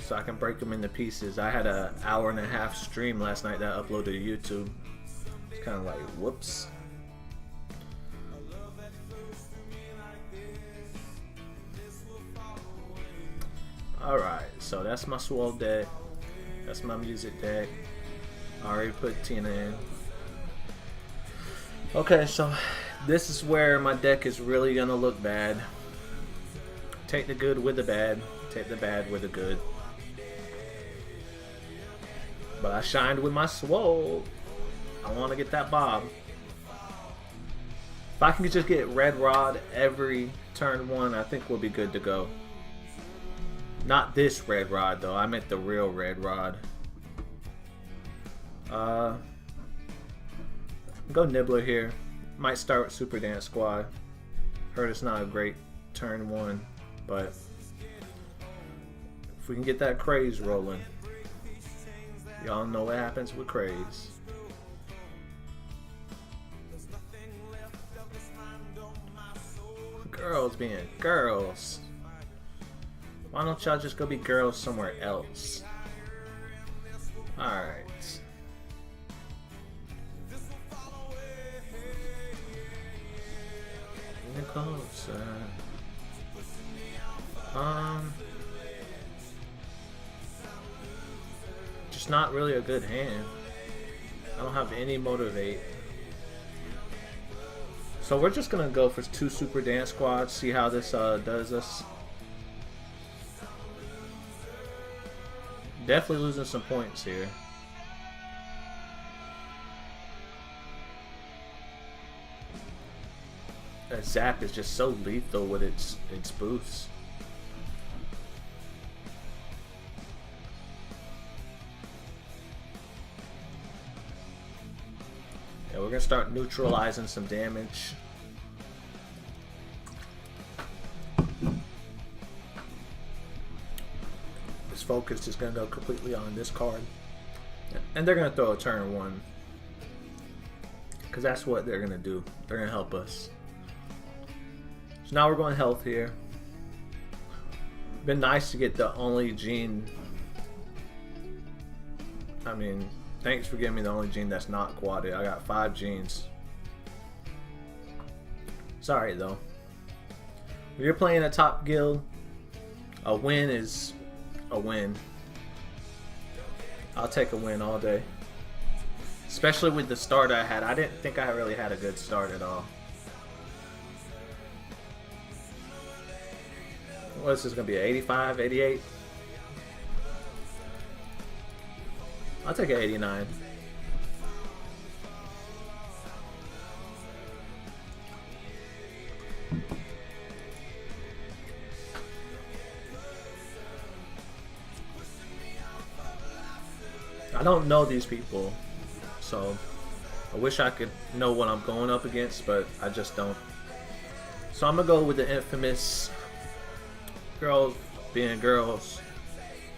so I can break them into pieces. I had an hour and a half stream last night that I uploaded to YouTube. It's kind of like, whoops. Alright, so that's my swole deck. That's my music deck. I already put Tina in. Okay, so this is where my deck is really gonna look bad. Take the good with the bad. Take the bad with the good. But I shined with my swole. I want to get that Bob. If I can just get Red Rod every turn one, I think we'll be good to go. Not this Red Rod though. I meant the real Red Rod. Go Nibbler here. Might start with Super Dance Squad. Heard it's not a great turn one, but if we can get that craze rolling, y'all know what happens with craze. Girls being girls. Why don't y'all just go be girls somewhere else? Alright. Closer. Just not really a good hand. I don't have any motivate. So we're just gonna go for 2 Super Dance Squads, see how this does us. Definitely losing some points here. That Zap is just so lethal with its boosts. Yeah, we're gonna start neutralizing some damage. This focus is gonna go completely on this card, and they're gonna throw a turn one because that's what they're gonna do. They're gonna help us. So now we're going health here. Been nice to get the only gene. I mean, thanks for giving me the only gene that's not quadded. I got 5 genes. Sorry though. When you're playing a top guild, a win is a win. I'll take a win all day. Especially with the start I had. I didn't think I really had a good start at all. What is this gonna be? 85, 88? I'll take an 89. I don't know these people, so I wish I could know what I'm going up against, but I just don't. So I'm gonna go with the infamous girls being girls.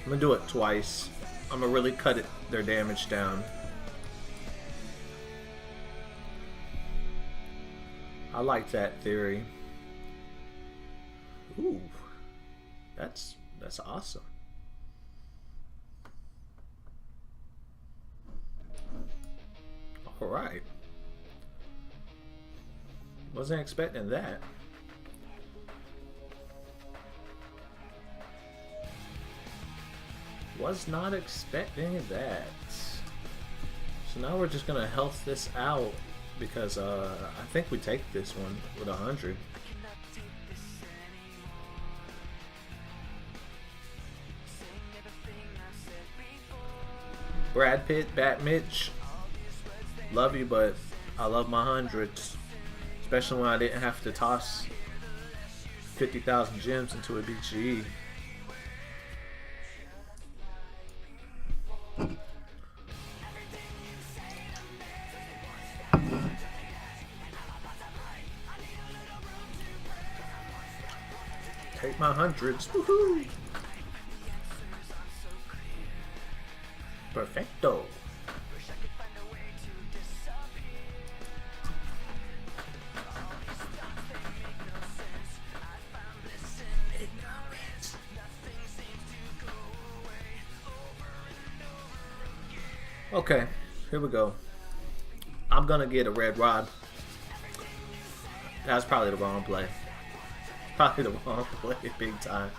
I'm gonna do it twice. I'm gonna really cut their damage down. I like that theory. Ooh, that's awesome. All right, wasn't expecting that. Was not expecting that. So now we're just gonna health this out because I think we take this one with 100. Brad Pitt, Bat Mitch, love you, but I love my hundreds, especially when I didn't have to toss 50,000 gems into a BGE. Take my hundreds. Woohoo! Perfecto. Okay, here we go. I'm gonna get a red rod. That's probably the wrong play. Probably the wrong play, big time.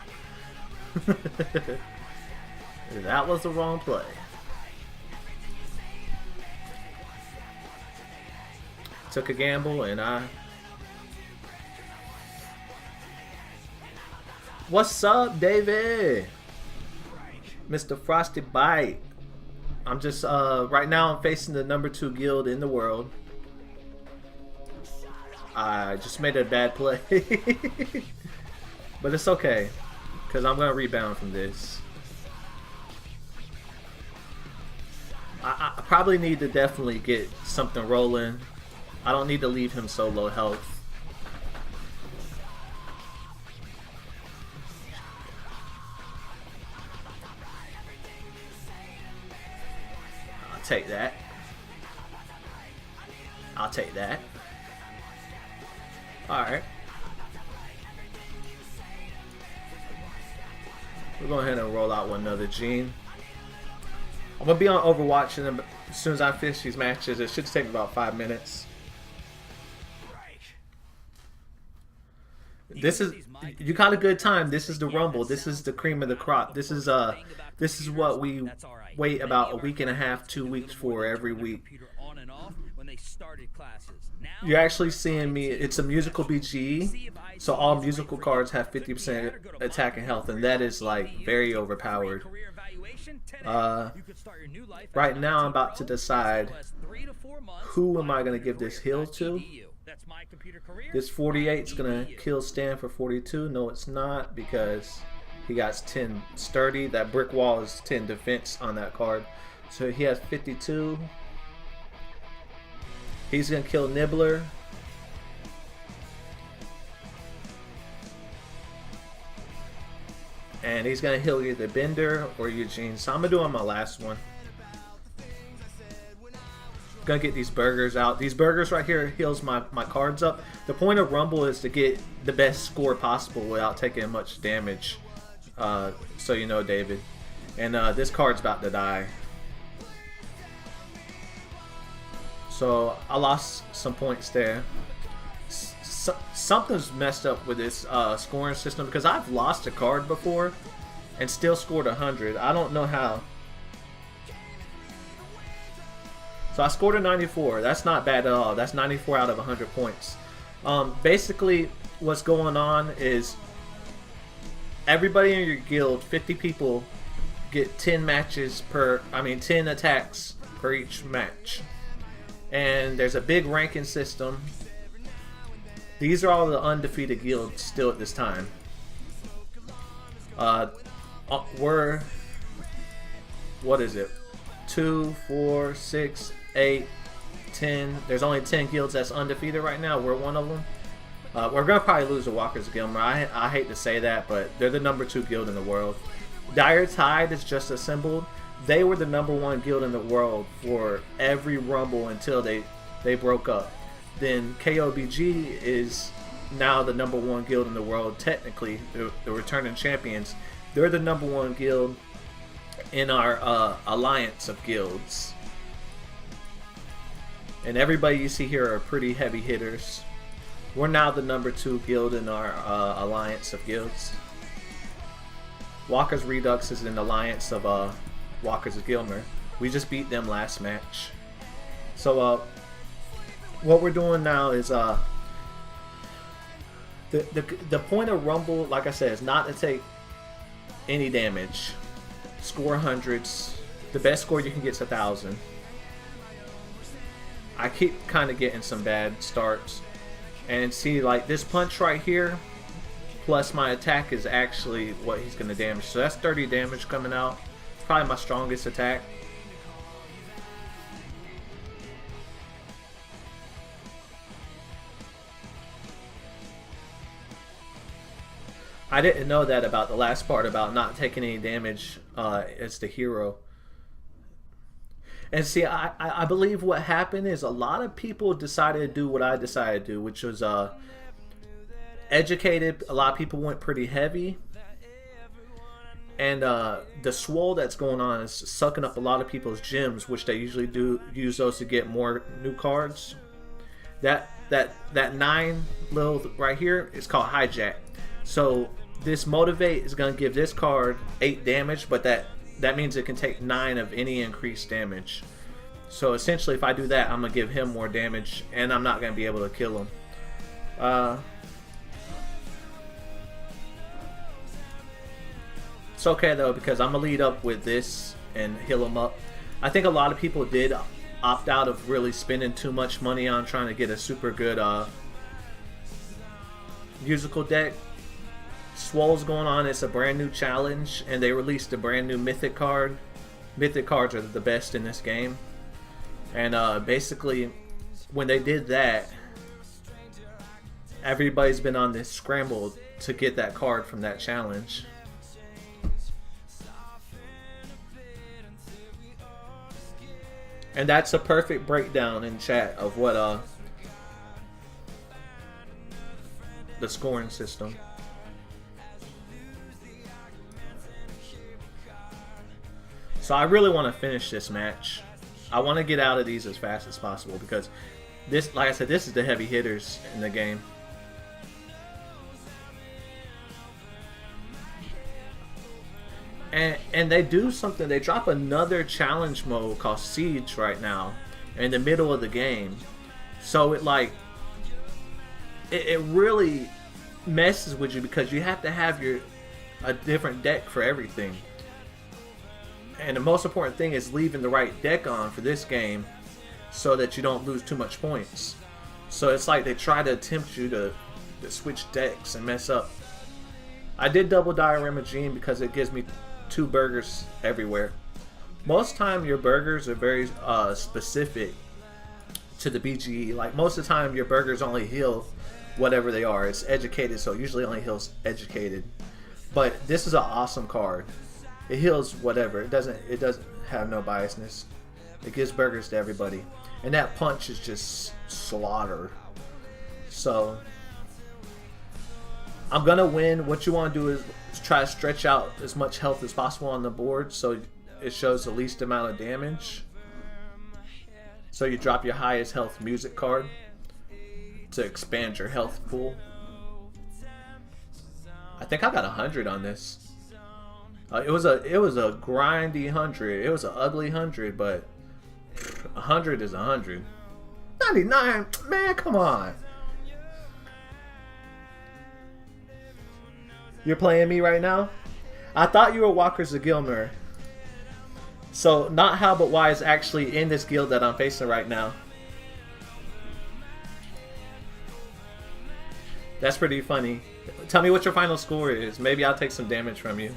That was the wrong play. Took a gamble and I... What's up, David? Mr. Frosty Bite. I'm just, right now I'm facing the #2 guild in the world. I just made a bad play. But it's okay, because I'm going to rebound from this. I probably need to definitely get something rolling. I don't need to leave him so low health. I'll take that. I'll take that. Alright. We're going ahead and roll out one another Gene. I'm going to be on Overwatch and then as soon as I finish these matches, it should take about 5 minutes. This is, you got a good time. This is the Rumble. This is the cream of the crop. This is what we wait about a week and a half, 2 weeks for every week. You're actually seeing me, it's a musical BGE, so all musical cards have 50% attack and health, and that is like very overpowered. Right now I'm about to decide who am I going to give this heal to. This 48 is going to kill Stan for 42. No, it's not, because he got 10 sturdy. That brick wall is 10 defense on that card. So he has 52. He's going to kill Nibbler. And he's going to heal either Bender or Eugene. So I'm going to do on my last one. Gonna get these burgers out. These burgers right here heals my cards up. The point of Rumble is to get the best score possible without taking much damage. So you know, David. And this card's about to die. So I lost some points there. Something's messed up with this scoring system, because I've lost a card before and still scored 100. I don't know how. So I scored a 94. That's not bad at all. That's 94 out of 100 points. Basically, what's going on is everybody in your guild, 50 people, get 10 matches per, 10 attacks per each match. And there's a big ranking system. These are all the undefeated guilds still at this time. We're, what is it? 2, 4, 6, 8, 10. There's only 10 guilds that's undefeated right now. We're one of them. We're gonna probably lose to Walker's Gilmer. I hate to say that, but they're the #2 guild in the world. Dire Tide is just assembled. They were the #1 guild in the world for every Rumble until they broke up. Then KOBG is now the #1 guild in the world. Technically, the returning champions. They're the #1 guild in our alliance of guilds. And everybody you see here are pretty heavy hitters. We're now the #2 guild in our alliance of guilds. Walker's Redux is an alliance of Walker's Gilmer. We just beat them last match. So what we're doing now is the point of Rumble, like I said, is not to take any damage. Score hundreds. The best score you can get is 1,000. I keep kind of getting some bad starts. And see, like this punch right here, plus my attack is actually what he's going to damage. So that's 30 damage coming out. Probably my strongest attack. I didn't know that about the last part about not taking any damage as the hero. And see, I believe what happened is a lot of people decided to do what I decided to do, which was educated. A lot of people went pretty heavy. And the swole that's going on is sucking up a lot of people's gems, which they usually do use those to get more new cards. That 9 little right here is called hijack. So this motivate is going to give this card 8 damage, but that means it can take 9 of any increased damage. So essentially, if I do that, I'm going to give him more damage, and I'm not going to be able to kill him. It's okay though, because I'm going to lead up with this and heal him up. I think a lot of people did opt out of really spending too much money on trying to get a super good musical deck. Swole's going on. It's a brand new challenge, and they released a brand new mythic card. Mythic cards are the best in this game. And basically, when they did that, everybody's been on this scramble to get that card from that challenge. And that's a perfect breakdown in chat of what the scoring system. So I really want to finish this match. I want to get out of these as fast as possible, because this, like I said, this is the heavy hitters in the game. And they do something. They drop another challenge mode called Siege right now in the middle of the game. So it really messes with you, because you have to have a different deck for everything. And the most important thing is leaving the right deck on for this game so that you don't lose too much points. So it's like they try to tempt you to switch decks and mess up. I did double Diorama Gene because it gives me 2 burgers everywhere. Most time your burgers are very specific to the BGE. Like most of the time your burgers only heal whatever they are. It's educated, so it usually only heals educated. But this is an awesome card. It heals whatever. It doesn't have no biasness. It gives burgers to everybody. And that punch is just slaughter. So I'm gonna win. What you want to do is try to stretch out as much health as possible on the board so it shows the least amount of damage. So you drop your highest health music card to expand your health pool. I think I got 100 on this. It was a grindy 100. It was an ugly 100, but 100 is 100. 99, man, come on. You're playing me right now? I thought you were Walkers of Gilmer. So not how but why is actually in this guild that I'm facing right now. That's pretty funny. Tell me what your final score is. Maybe I'll take some damage from you.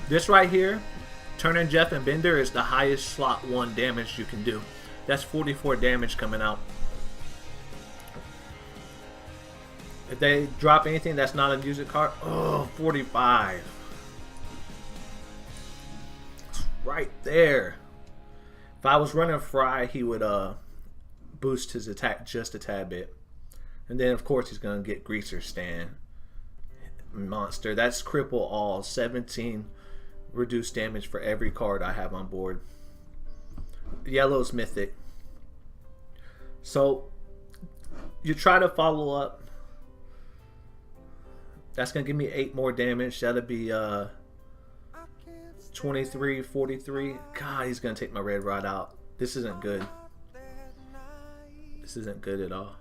This right here, Turner, Jeff, and Bender, is the highest slot 1 damage you can do. That's 44 damage coming out. If they drop anything that's not a music card, oh, 45. It's right there. If I was running Fry, he would boost his attack just a tad bit. And then, of course, he's going to get Greaser Stand. Monster. That's cripple all. 17 reduced damage for every card I have on board. Yellow's mythic. So, you try to follow up. That's going to give me 8 more damage. That'll be 23, 43. God, he's going to take my red rod out. This isn't good. This isn't good at all.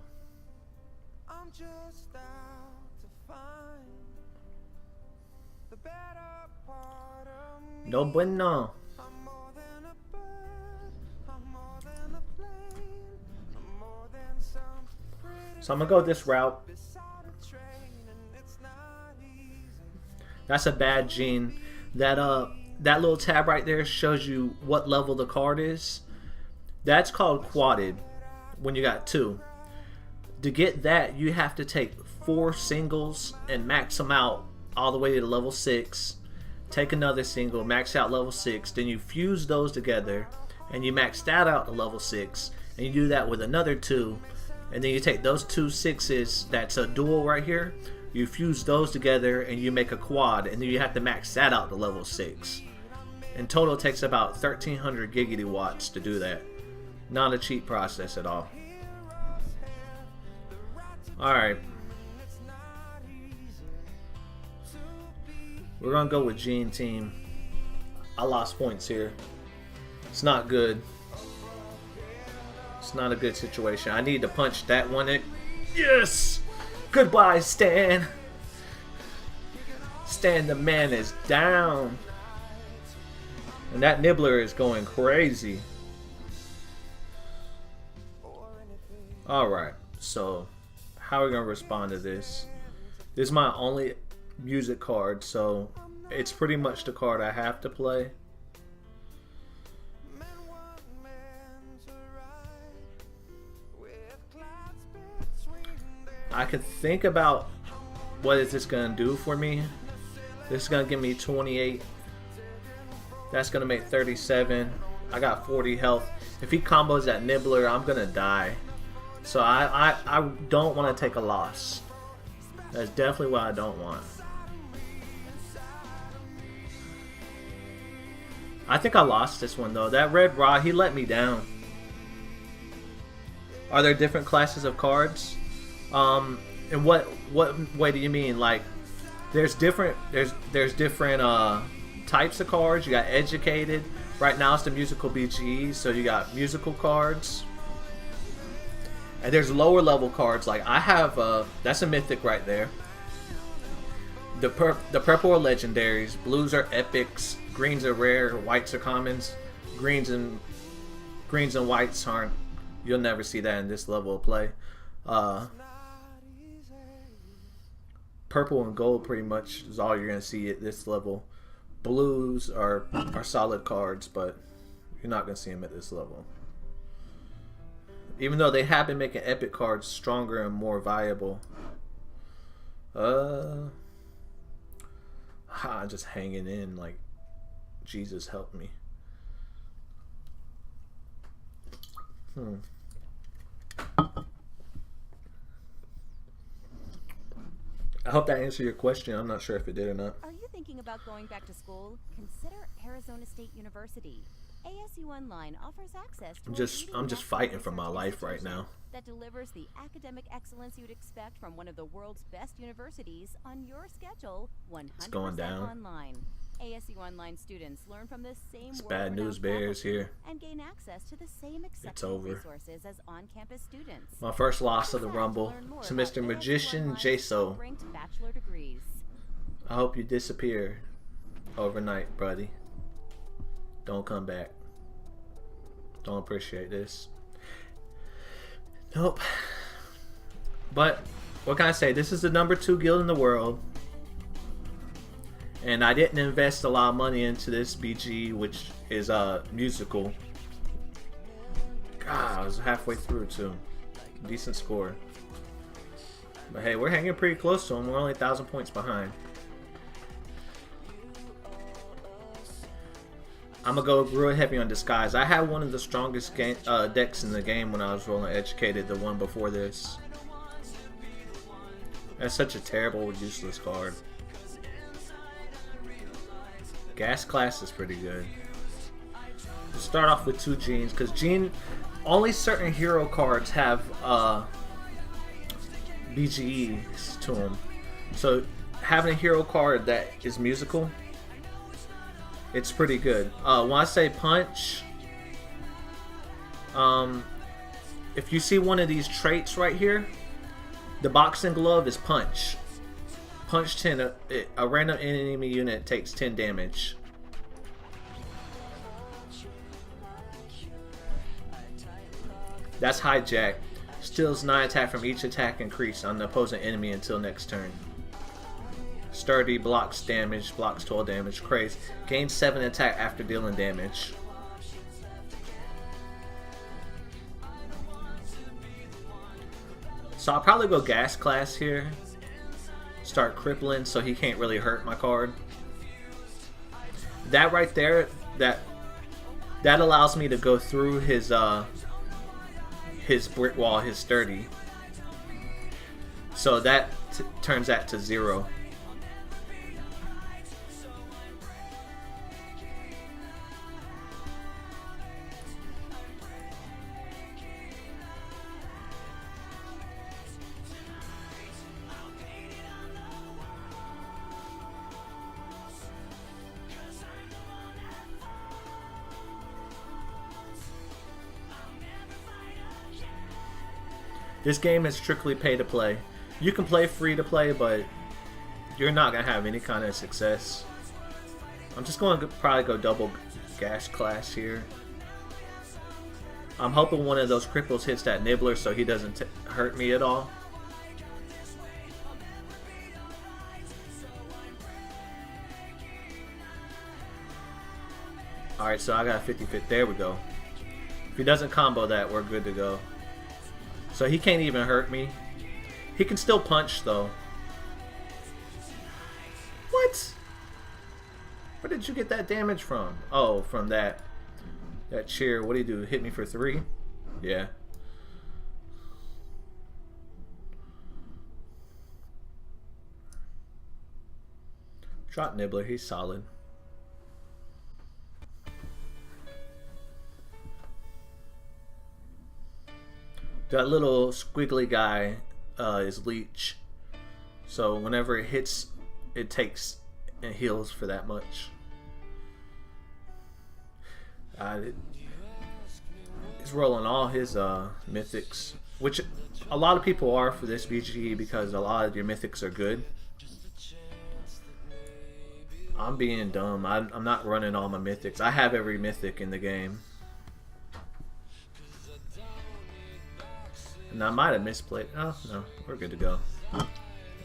No bueno. So I'm going to go this route. That's a bad gene. That little tab right there shows you what level the card is. That's called quadded when you got 2. To get that, you have to take 4 singles and max them out all the way to level 6. Take another single, max out level 6. Then you fuse those together and you max that out to level 6. And you do that with another 2. And then you take those two sixes, that's a dual right here, you fuse those together and you make a quad, and then you have to max that out to level 6. In total, it takes about 1300 giggity watts to do that. Not a cheap process at all. Alright. We're gonna go with Gene Team. I lost points here. It's not good. It's not a good situation. I need to punch that one in. Yes! Goodbye, Stan. Stan the man is down. And that Nibbler is going crazy. Alright, so how are we going to respond to this? This is my only music card, so it's pretty much the card I have to play. I could think about what is this going to do for me. This is going to give me 28. That's going to make 37. I got 40 health. If he combos that Nibbler, I'm going to die. So I don't want to take a loss. That's definitely what I don't want. I think I lost this one though. That Red Ra, he let me down. Are there different classes of cards? In what way do you mean? Like, there's different types of cards. You got educated. Right now it's the musical BGE, so you got musical cards. And there's lower level cards. Like I have, that's a mythic right there. The purple are legendaries, blues are epics, greens are rare, whites are commons. Greens and whites aren't. You'll never see that in this level of play. Purple and gold pretty much is all you're gonna see at this level. Blues are solid cards, but you're not gonna see them at this level. Even though they have been making epic cards stronger and more viable. Just hanging in like Jesus help me. I hope that answered your question. I'm not sure if it did or not. Are you thinking about going back to school? Consider Arizona State University. ASU Online offers access to I'm just fighting for my life right now. That delivers the academic excellence you'd expect from one of the world's best universities on your schedule, 100% going down. online. ASU Online students learn from the same It's bad news bears here. and gain access to the same exceptional resources as on-campus students. My first loss of the Rumble to Mr. Magician Jaso. Bachelor degrees. I hope you disappear overnight, buddy. Don't come back. Don't appreciate this. Nope. But what can I say? This is the #2 guild in the world. And I didn't invest a lot of money into this BG, which is musical. God, I was halfway through too. Decent score. But hey, we're hanging pretty close to them. We're only 1,000 points behind. I'm gonna go real heavy on Disguise. I had one of the strongest decks in the game when I was rolling Educated, the one before this. That's such a terrible, useless card. Gas Class is pretty good. We'll start off with 2 Genes, because only certain hero cards have BGEs to them. So having a hero card that is musical, it's pretty good. When I say punch, if you see one of these traits right here, the boxing glove is punch. Punch 10, a random enemy unit takes 10 damage. That's hijack. Steals 9 attack from each attack increase on the opposing enemy until next turn. Sturdy, blocks damage, blocks 12 damage. Craze, gains 7 attack after dealing damage. So I'll probably go Gas Class here. Start crippling so he can't really hurt my card. That right there, that allows me to go through his his brick wall, his sturdy. So that turns that to 0. This game is strictly pay to play. You can play free to play, but you're not going to have any kind of success. I'm just going to probably go double gas class here. I'm hoping one of those cripples hits that nibbler so he doesn't hurt me at all. Alright, so I got a 50-50. There we go. If he doesn't combo that, we're good to go. So he can't even hurt me. He can still punch, though. What? Where did you get that damage from? Oh, from that cheer. What do you do? Hit me for 3? Yeah. Shot Nibbler. He's solid. That little squiggly guy is leech, so whenever it hits, it takes and heals for that much. He's rolling all his mythics, which a lot of people are for this BGE because a lot of your mythics are good. I'm being dumb. I'm not running all my mythics. I have every mythic in the game. And I might have misplayed. Oh, no. We're good to go.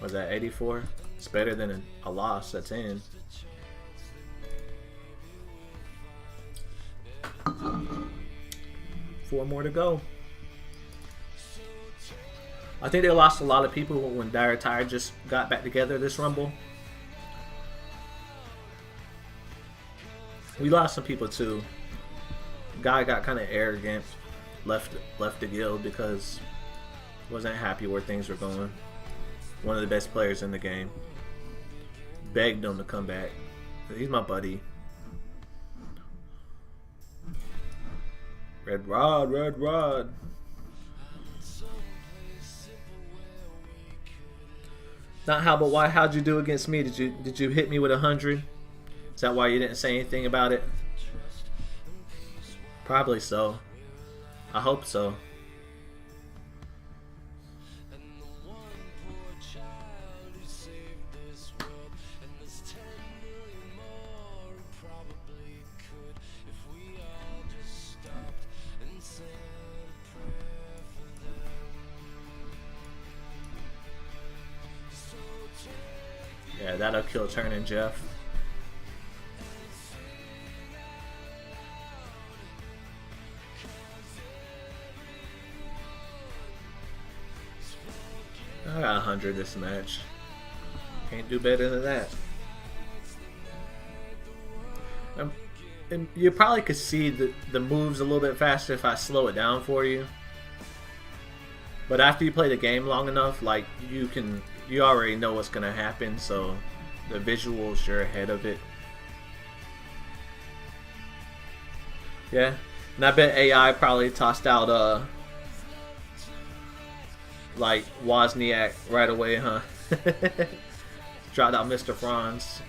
Was that 84? It's better than a loss. That's in. Four more to go. I think they lost a lot of people when Dire Tire just got back together this Rumble. We lost some people too. Guy got kind of arrogant. Left the guild because wasn't happy where things were going. One of the best players in the game. Begged him to come back. He's my buddy. Red Rod, Red Rod. Not how, but why? How'd you do against me? Did you hit me with 100? Is that why you didn't say anything about it? Probably so. I hope so. Yeah, that'll kill Turn Jeff. I got 100 this match. Can't do better than that. And you probably could see the moves a little bit faster if I slow it down for you. But after you play the game long enough, like you already know what's gonna happen, so the visuals, you're ahead of it. Yeah, and I bet AI probably tossed out like Wozniak right away, huh? Dropped out Mr. Franz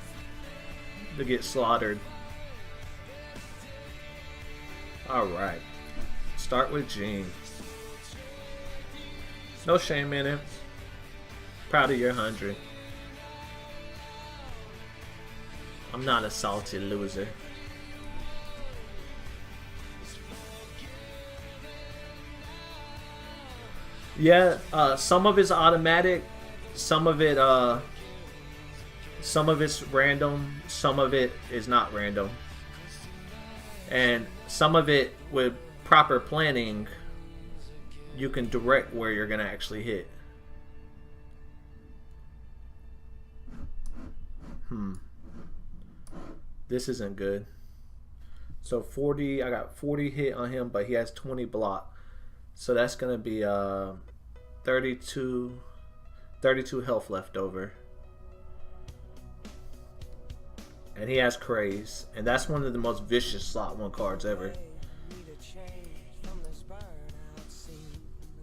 to get slaughtered. Alright. Start with Gene. No shame in it. Proud of your 100. I'm not a salty loser. Yeah, some of it's automatic, some of it's random, some of it is not random. And some of it, with proper planning, you can direct where you're gonna actually hit. This isn't good. So 40, I got 40 hit on him, but he has 20 block. So that's gonna be 32, 32 health left over. And he has Craze, and that's one of the most vicious slot 1 cards ever.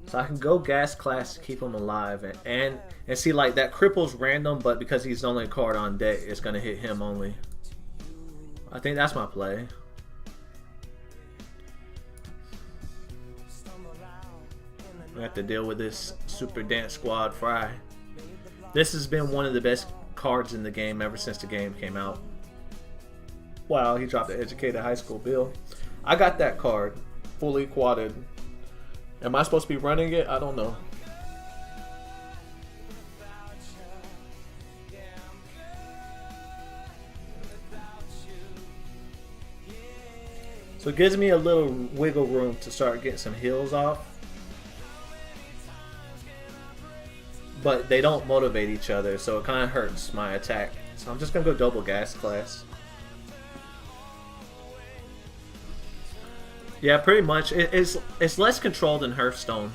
So I can go Gas Class to keep him alive, and see, like, that cripple's random, but because he's the only card on deck, it's gonna hit him only. I think that's my play. I have to deal with this Super Dance Squad Fry. This has been one of the best cards in the game ever since the game came out. Wow, he dropped the Educated High School bill. I got that card fully quadded. Am I supposed to be running it? I don't know. So it gives me a little wiggle room to start getting some heals off. But they don't motivate each other, so it kind of hurts my attack. So I'm just going to go double Gas Class. Yeah, pretty much. It's less controlled than Hearthstone.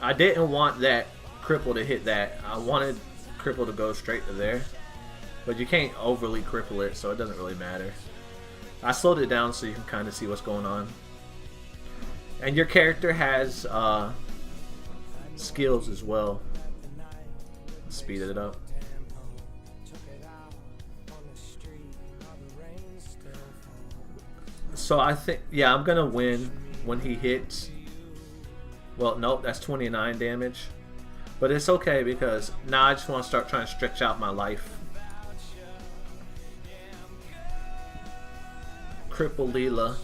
I didn't want that cripple to hit that. I wanted cripple to go straight to there. But you can't overly cripple it, so it doesn't really matter. I slowed it down so you can kind of see what's going on. And your character has skills as well. Speed it up. So I think, yeah, I'm gonna win when he hits. Well, nope, that's 29 damage. But it's okay because now I just want to start trying to stretch out my life. Cripple Leela.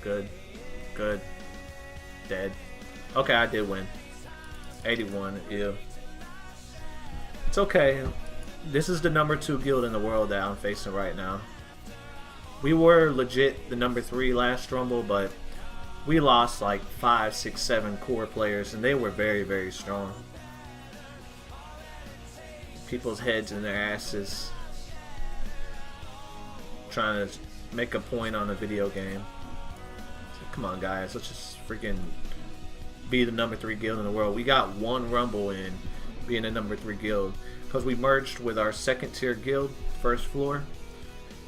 Good. Good. Dead. Okay, I did win. 81, ew. It's okay. This is the number 2 guild in the world that I'm facing right now. We were legit the number 3 last Rumble, but we lost like 5, 6, 7 core players, and they were very, very strong. People's heads in their asses. Trying to make a point on a video game. So, come on, guys. Let's just freaking be the number 3 guild in the world. We got 1 Rumble in being the number 3 guild. Because we merged with our 2nd tier guild, First Floor.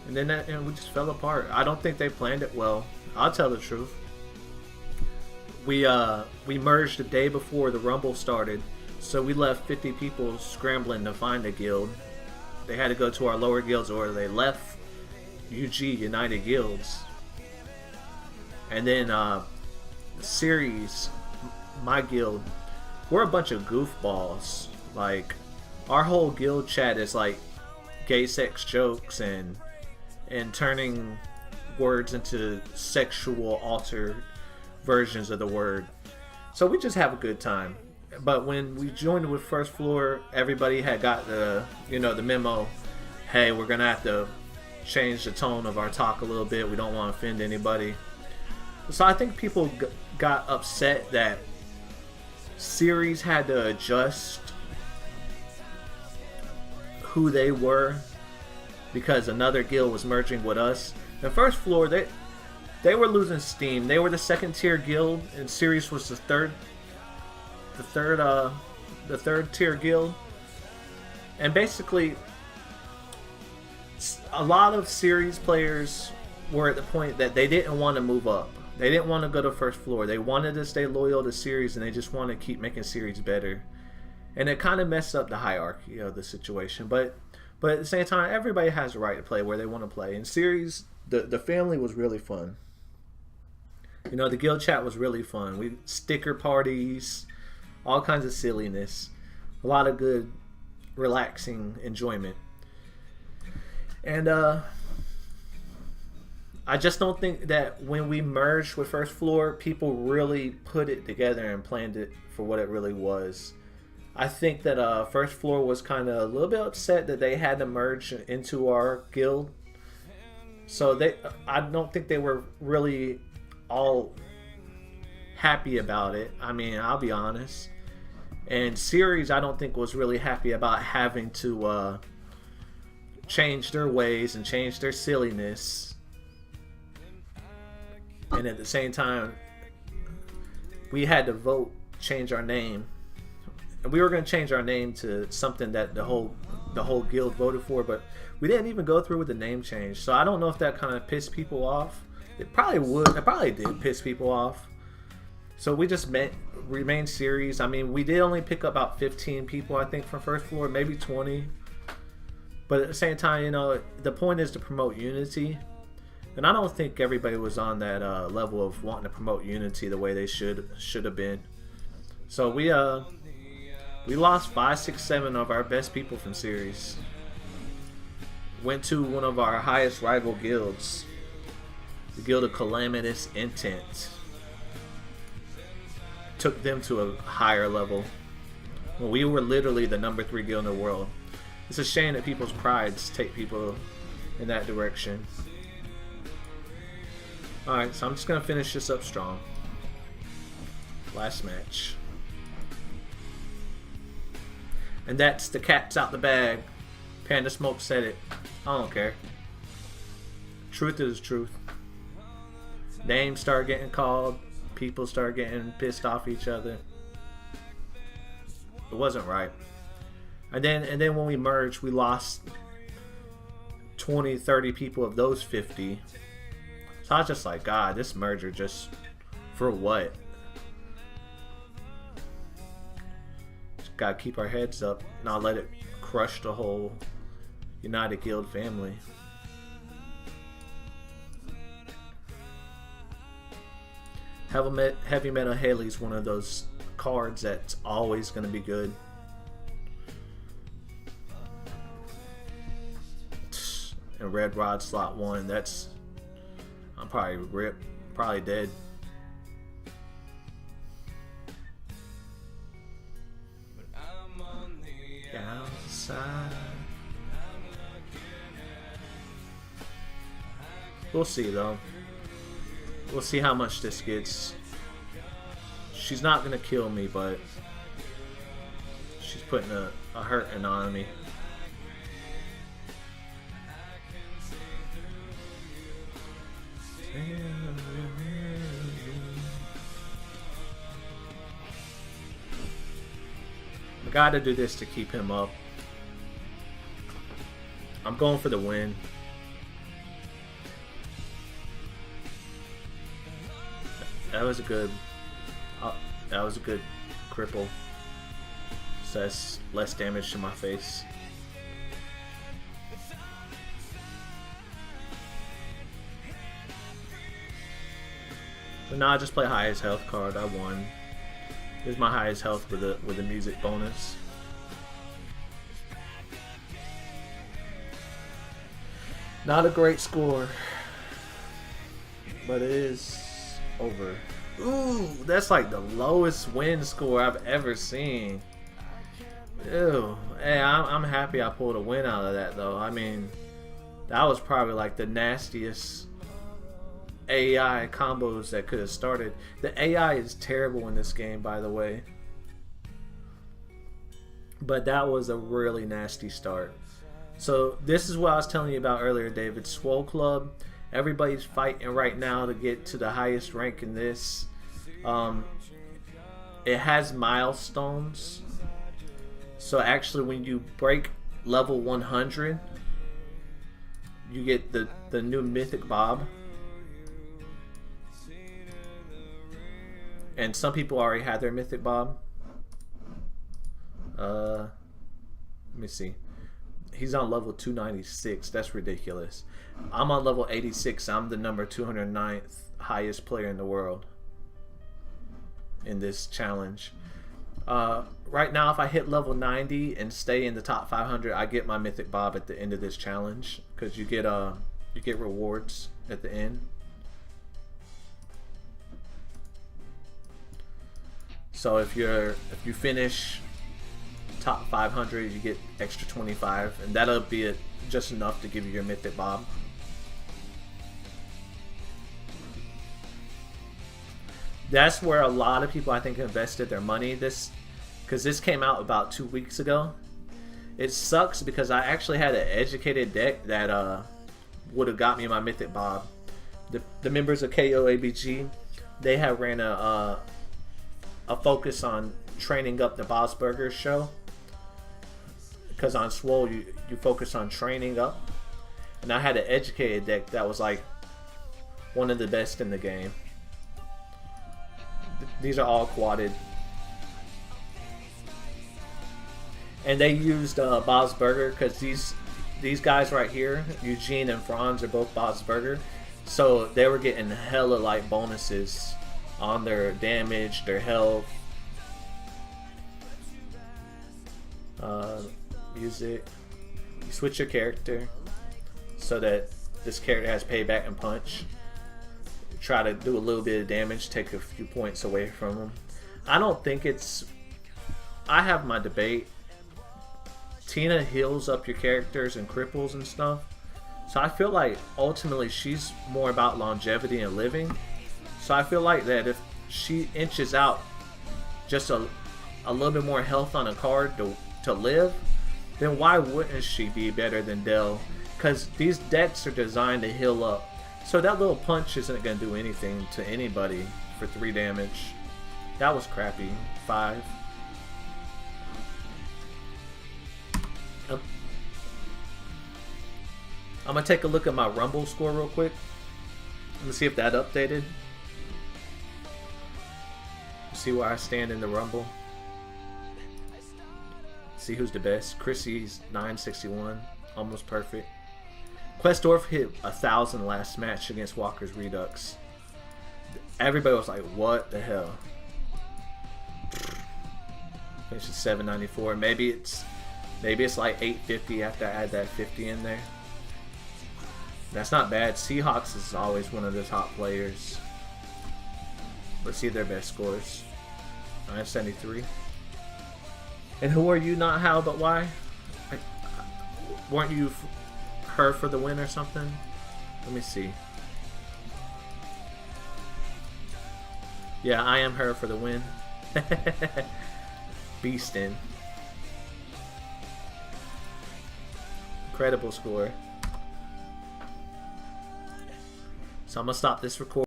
And then we just fell apart. I don't think they planned it well. I'll tell the truth. We merged the day before the Rumble started, so we left 50 people scrambling to find a guild. They had to go to our lower guilds, or they left UG, United Guilds. And then Series, my guild, we're a bunch of goofballs. Like, our whole guild chat is like gay sex jokes and turning words into sexual altered versions of the word. So we just have a good time. But when we joined with First Floor, everybody had got the the memo. Hey, we're gonna have to change the tone of our talk a little bit. We don't want to offend anybody. So I think people got upset that Series had to adjust who they were because another guild was merging with us. The First Floor, they were losing steam. They were the 2nd tier guild, and Series was the third tier guild. And basically, a lot of Series players were at the point that they didn't want to move up. They didn't want to go to First Floor. They wanted to stay loyal to Series, and they just want to keep making Series better. And it kind of messed up the hierarchy of the situation. But at the same time, everybody has a right to play where they want to play. In Series, the family was really fun. The guild chat was really fun. We sticker parties, all kinds of silliness, a lot of good, relaxing enjoyment. And I just don't think that when we merged with First Floor, people really put it together and planned it for what it really was. I think that First Floor was kind of a little bit upset that they had to merge into our guild. So I don't think they were really all happy about it. I mean, I'll be honest. And Series, I don't think was really happy about having to change their ways and change their silliness and at the same time, we had to vote change our name, and we were going to change our name to something that the whole guild voted for, but we didn't even go through with the name change. So I don't know if that kind of pissed people off. It probably would. It probably did piss people off. So we just remained serious. I mean, we did only pick up about 15 people, I think, from first floor, maybe 20. But at the same time, you know, the point is to promote unity. And I don't think everybody was on that level of wanting to promote unity the way they should have been. So we lost 5, 6, 7 of our best people from series. Went to one of our highest rival guilds, the Guild of Calamitous Intent. Took them to a higher level. Well, we were literally the number 3 guild in the world. It's a shame that people's prides take people in that direction. Alright, so I'm just going to finish this up strong. Last match. And that's the cat's out the bag. Panda Smoke said it. I don't care. Truth is truth. Names start getting called. People start getting pissed off each other. It wasn't right. And then when we merged, we lost 20, 30 people of those 50. So I was just like, God, this merger just for what? Just gotta keep our heads up, not let it crush the whole United Guild family. Heavy Metal Haley's one of those cards that's always going to be good. And Red Rod slot 1, that's... I'm probably ripped, probably dead. Outside. We'll see though. We'll see how much this gets. She's not gonna kill me, but she's putting a hurting on me. I gotta do this to keep him up. I'm going for the win. That was a good cripple. So that's less damage to my face. So now I just play highest health card. I won. Here's my highest health with a music bonus. Not a great score, but it is over. Ooh, that's like the lowest win score I've ever seen. Ew. Hey, I'm happy I pulled a win out of that though. I mean, that was probably like the nastiest AI combos that could have started. The AI is terrible in this game, by the way. But that was a really nasty start. So this is what I was telling you about earlier, David. Swole Club. Everybody's fighting right now to get to the highest rank in this. It has milestones. So actually when you break level 100, you get the new Mythic Bob. And some people already had their Mythic Bob. Let me see. He's on level 296. That's ridiculous. I'm on level 86. I'm the number 209th highest player in the world in this challenge. Right now, if I hit level 90 and stay in the top 500, I get my Mythic Bob at the end of this challenge, because you get rewards at the end. So if you finish top 500, you get extra 25, and that'll be just enough to give you your Mythic Bob. That's where a lot of people, I think, invested their money. Because this came out about 2 weeks ago. It sucks because I actually had an educated deck that would have got me my Mythic Bob, the members of KOABG, they have ran a focus on training up the Bob's Burgers show. Because on Swole, you focus on training up. And I had an educated deck that was like one of the best in the game. These are all quadded. And they used Bob's Burger because these guys right here, Eugene and Franz, are both Bob's Burger. So they were getting hella like bonuses on their damage, their health. Music. You switch your character so that this character has payback and punch. Try to do a little bit of damage, take a few points away from them. I don't think it's... I have my debate. Tina heals up your characters and cripples and stuff. So I feel like ultimately she's more about longevity and living. So I feel like that if she inches out just a little bit more health on a card to live, then why wouldn't she be better than Dell? Because these decks are designed to heal up. So that little punch isn't going to do anything to anybody for 3 damage. That was crappy. 5. I'm going to take a look at my Rumble score real quick. Let me see if that updated. See where I stand in the Rumble. See who's the best. Chrissy's 961. Almost perfect. Questorf hit 1,000 last match against Walker's Redux. Everybody was like, what the hell? Finished at 794. Maybe it's like 850 after I add that 50 in there. That's not bad. Seahawks is always one of the top players. Let's see their best scores. 973. And who are you, not how but why? Weren't you her for the win or something? Let me see. Yeah, I am her for the win. Beastin'. Incredible score. So I'm gonna stop this recording.